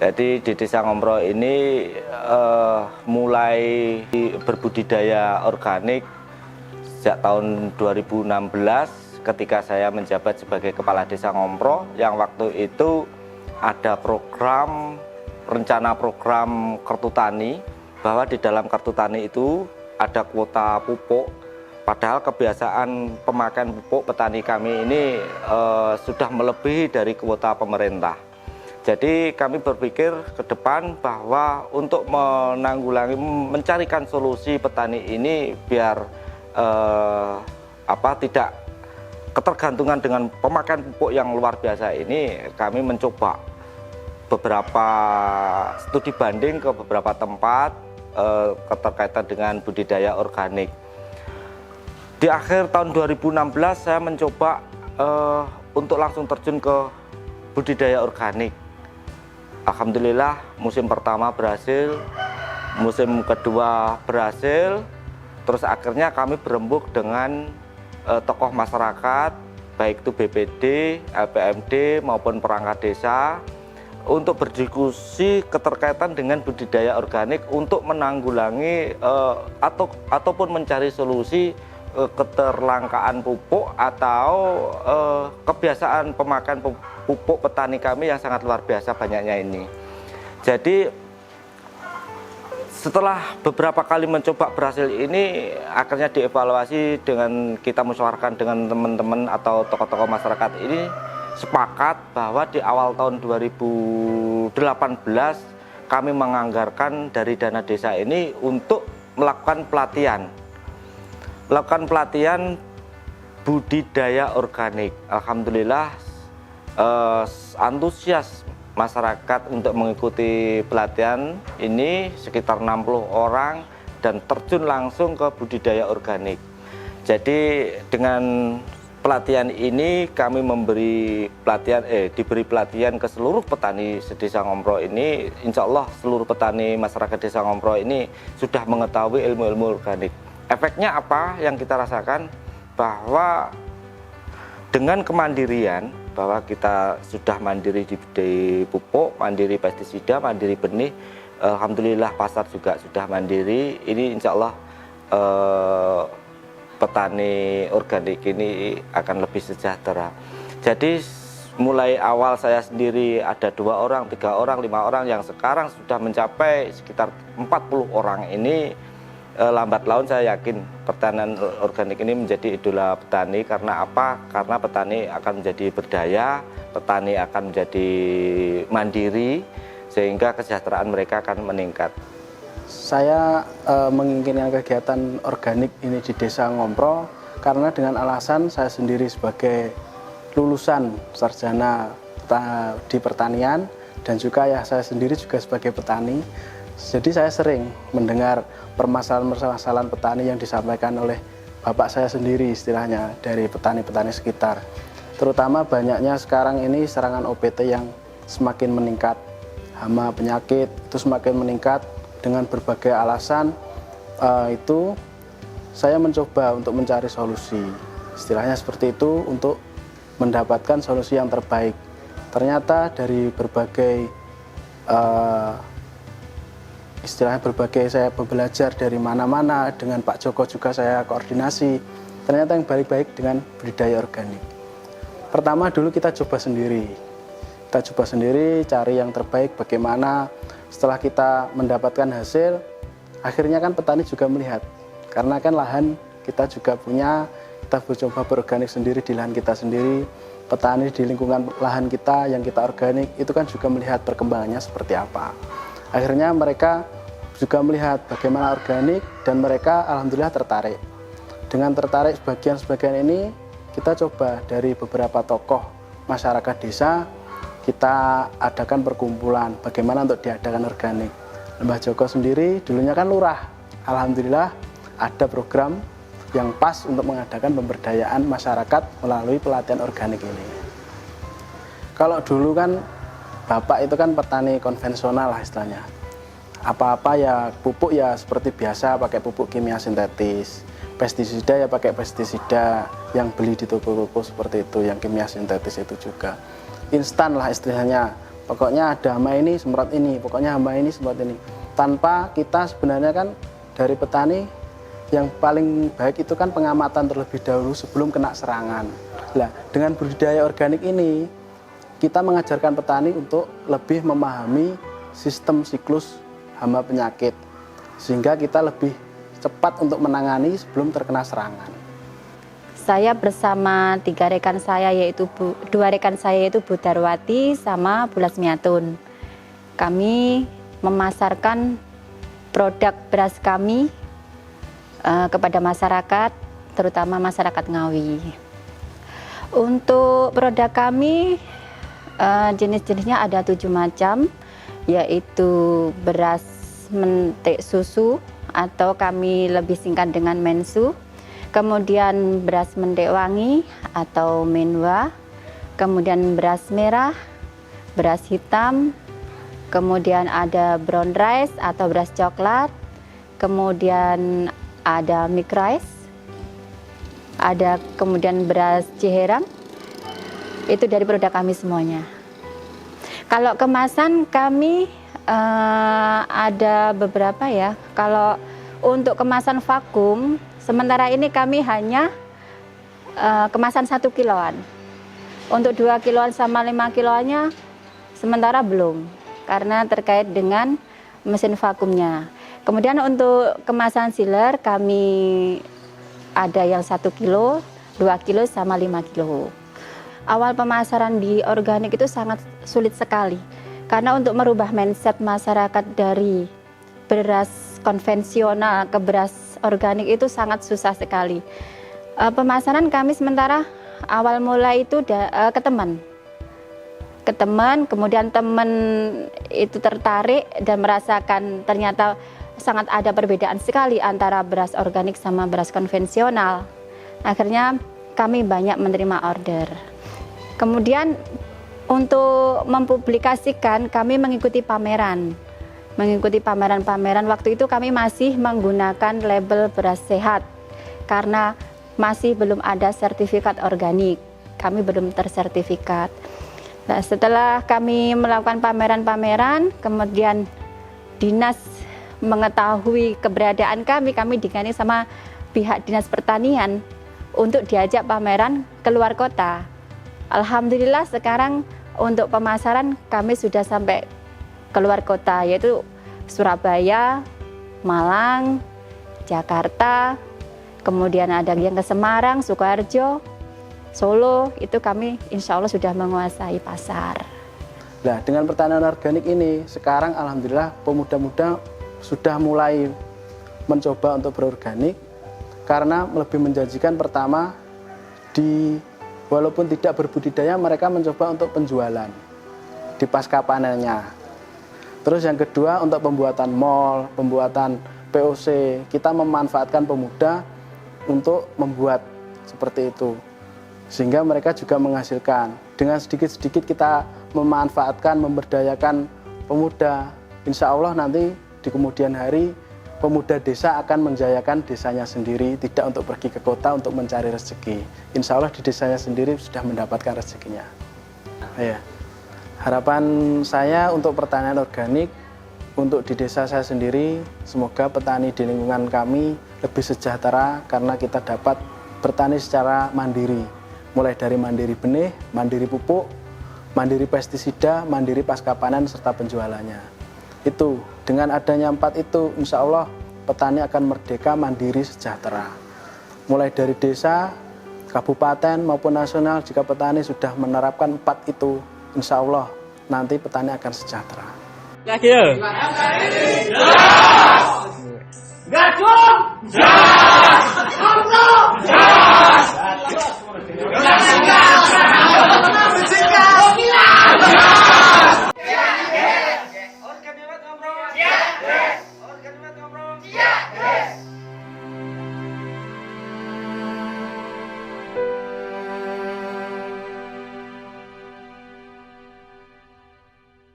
Jadi di Desa Ngompro ini mulai berbudidaya organik sejak tahun 2016 ketika saya menjabat sebagai Kepala Desa Ngompro, yang waktu itu ada rencana program Kartu Tani, bahwa di dalam Kartu Tani itu ada kuota pupuk. Padahal kebiasaan pemakaian pupuk petani kami ini sudah melebihi dari kuota pemerintah. Jadi kami berpikir ke depan bahwa untuk menanggulangi, mencarikan solusi petani ini biar tidak ketergantungan dengan pemakaian pupuk yang luar biasa ini, kami mencoba beberapa studi banding ke beberapa tempat keterkaitan dengan budidaya organik. Di akhir tahun 2016 saya mencoba untuk langsung terjun ke budidaya organik. Alhamdulillah musim pertama berhasil, musim kedua berhasil, terus akhirnya kami berembuk dengan tokoh masyarakat, baik itu BPD, LPMD maupun perangkat desa, untuk berdiskusi keterkaitan dengan budidaya organik untuk menanggulangi ataupun mencari solusi keterlangkaan pupuk atau kebiasaan pemakaian pupuk petani kami yang sangat luar biasa banyaknya ini. Jadi setelah beberapa kali mencoba berhasil ini, akhirnya dievaluasi dengan kita musyawarahkan dengan teman-teman atau tokoh-tokoh masyarakat ini, sepakat bahwa di awal tahun 2018 kami menganggarkan dari dana desa ini untuk melakukan pelatihan budidaya organik. Alhamdulillah antusias masyarakat untuk mengikuti pelatihan ini sekitar 60 orang dan terjun langsung ke budidaya organik. Jadi dengan pelatihan ini kami diberi pelatihan ke seluruh petani Desa Ngompro ini. Insya Allah seluruh petani masyarakat Desa Ngompro ini sudah mengetahui ilmu-ilmu organik. Efeknya apa yang kita rasakan? Bahwa dengan kemandirian, bahwa kita sudah mandiri di pupuk, mandiri pestisida, mandiri benih, alhamdulillah pasar juga sudah mandiri. Ini insya Allah petani organik ini akan lebih sejahtera. Jadi mulai awal saya sendiri ada 2 orang, 3 orang, 5 orang, yang sekarang sudah mencapai sekitar 40 orang ini. Lambat laun saya yakin pertanian organik ini menjadi idola petani. Karena apa? Karena petani akan menjadi berdaya, petani akan menjadi mandiri, sehingga kesejahteraan mereka akan meningkat. Saya menginginkan kegiatan organik ini di Desa Ngompro karena dengan alasan saya sendiri sebagai lulusan sarjana di pertanian, dan juga ya saya sendiri juga sebagai petani. Jadi saya sering mendengar permasalahan-permasalahan petani yang disampaikan oleh bapak saya sendiri, istilahnya dari petani-petani sekitar. Terutama banyaknya sekarang ini serangan OPT yang semakin meningkat, hama penyakit itu semakin meningkat. Dengan berbagai alasan itu saya mencoba untuk mencari solusi, istilahnya seperti itu, untuk mendapatkan solusi yang terbaik. Ternyata dari berbagai saya belajar dari mana-mana, dengan Pak Joko juga saya koordinasi, ternyata yang baik-baik dengan budidaya organik. Pertama dulu kita coba sendiri, cari yang terbaik bagaimana. Setelah kita mendapatkan hasil, akhirnya kan petani juga melihat, karena kan lahan kita juga punya, kita coba berorganik sendiri di lahan kita sendiri. Petani di lingkungan lahan kita yang kita organik itu kan juga melihat perkembangannya seperti apa. Akhirnya mereka juga melihat bagaimana organik, dan mereka alhamdulillah tertarik. Dengan tertarik sebagian ini, kita coba dari beberapa tokoh masyarakat desa, kita adakan perkumpulan bagaimana untuk diadakan organik. Mbah Joko sendiri dulunya kan lurah, alhamdulillah ada program yang pas untuk mengadakan pemberdayaan masyarakat melalui pelatihan organik ini. Kalau dulu kan bapak itu kan petani konvensional lah istilahnya. Apa-apa ya pupuk ya seperti biasa pakai pupuk kimia sintetis. Pestisida ya pakai pestisida yang beli di toko-toko seperti itu, yang kimia sintetis itu juga. Instan lah istilahnya. Pokoknya ada hama ini semprot ini, pokoknya hama ini semprot ini. Tanpa kita sebenarnya kan dari petani yang paling baik itu kan pengamatan terlebih dahulu sebelum kena serangan. Nah, dengan budidaya organik ini kita mengajarkan petani untuk lebih memahami sistem siklus hama penyakit sehingga kita lebih cepat untuk menangani sebelum terkena serangan. Saya bersama 3 rekan saya yaitu 2 rekan saya yaitu Bu Darwati sama Bu Lasmiatun. Kami memasarkan produk beras kami kepada masyarakat, terutama masyarakat Ngawi. Untuk produk kami jenis-jenisnya ada 7 macam, yaitu beras mentik susu atau kami lebih singkat dengan mensu. Kemudian beras mendek wangi atau menwa, kemudian beras merah, beras hitam, kemudian ada brown rice atau beras coklat, kemudian ada mixed rice, ada kemudian beras ciherang. Itu dari produk kami semuanya. Kalau kemasan kami ada beberapa ya. Kalau untuk kemasan vakum, sementara ini kami hanya kemasan 1 kiloan. Untuk 2 kiloan sama 5 kiloannya sementara belum, karena terkait dengan mesin vakumnya. Kemudian untuk kemasan sealer kami ada yang 1 kilo, 2 kilo sama 5 kilo. Awal pemasaran di organik itu sangat sulit sekali, karena untuk merubah mindset masyarakat dari beras konvensional ke beras organik itu sangat susah sekali. Pemasaran kami sementara awal mulai itu ke teman, kemudian teman itu tertarik dan merasakan ternyata sangat ada perbedaan sekali antara beras organik sama beras konvensional. Akhirnya kami banyak menerima order. Kemudian untuk mempublikasikan kami mengikuti pameran. Waktu itu kami masih menggunakan label beras sehat karena masih belum ada sertifikat organik. Kami belum tersertifikat. Nah, setelah kami melakukan pameran-pameran, kemudian dinas mengetahui keberadaan kami digandeng sama pihak dinas pertanian untuk diajak pameran keluar kota. Alhamdulillah sekarang untuk pemasaran kami sudah sampai keluar kota, yaitu Surabaya, Malang, Jakarta, kemudian ada yang ke Semarang, Sukoharjo, Solo. Itu kami insya Allah sudah menguasai pasar. Nah, dengan pertanian organik ini sekarang alhamdulillah pemuda-muda sudah mulai mencoba untuk berorganik karena lebih menjanjikan. Pertama, walaupun tidak berbudidaya, mereka mencoba untuk penjualan di pasca panennya. Terus yang kedua, untuk pembuatan mall, pembuatan POC, kita memanfaatkan pemuda untuk membuat seperti itu. Sehingga mereka juga menghasilkan. Dengan sedikit-sedikit kita memanfaatkan, memberdayakan pemuda. Insya Allah nanti di kemudian hari pemuda desa akan menjayakan desanya sendiri, tidak untuk pergi ke kota untuk mencari rezeki. Insya Allah di desanya sendiri sudah mendapatkan rezekinya. Ya. Harapan saya untuk pertanian organik, untuk di desa saya sendiri, semoga petani di lingkungan kami lebih sejahtera karena kita dapat bertani secara mandiri. Mulai dari mandiri benih, mandiri pupuk, mandiri pestisida, mandiri pasca panen, serta penjualannya. Itu, dengan adanya 4 itu, insya Allah petani akan merdeka, mandiri, sejahtera. Mulai dari desa, kabupaten maupun nasional, jika petani sudah menerapkan 4 itu, insya Allah nanti petani akan sejahtera. Yes.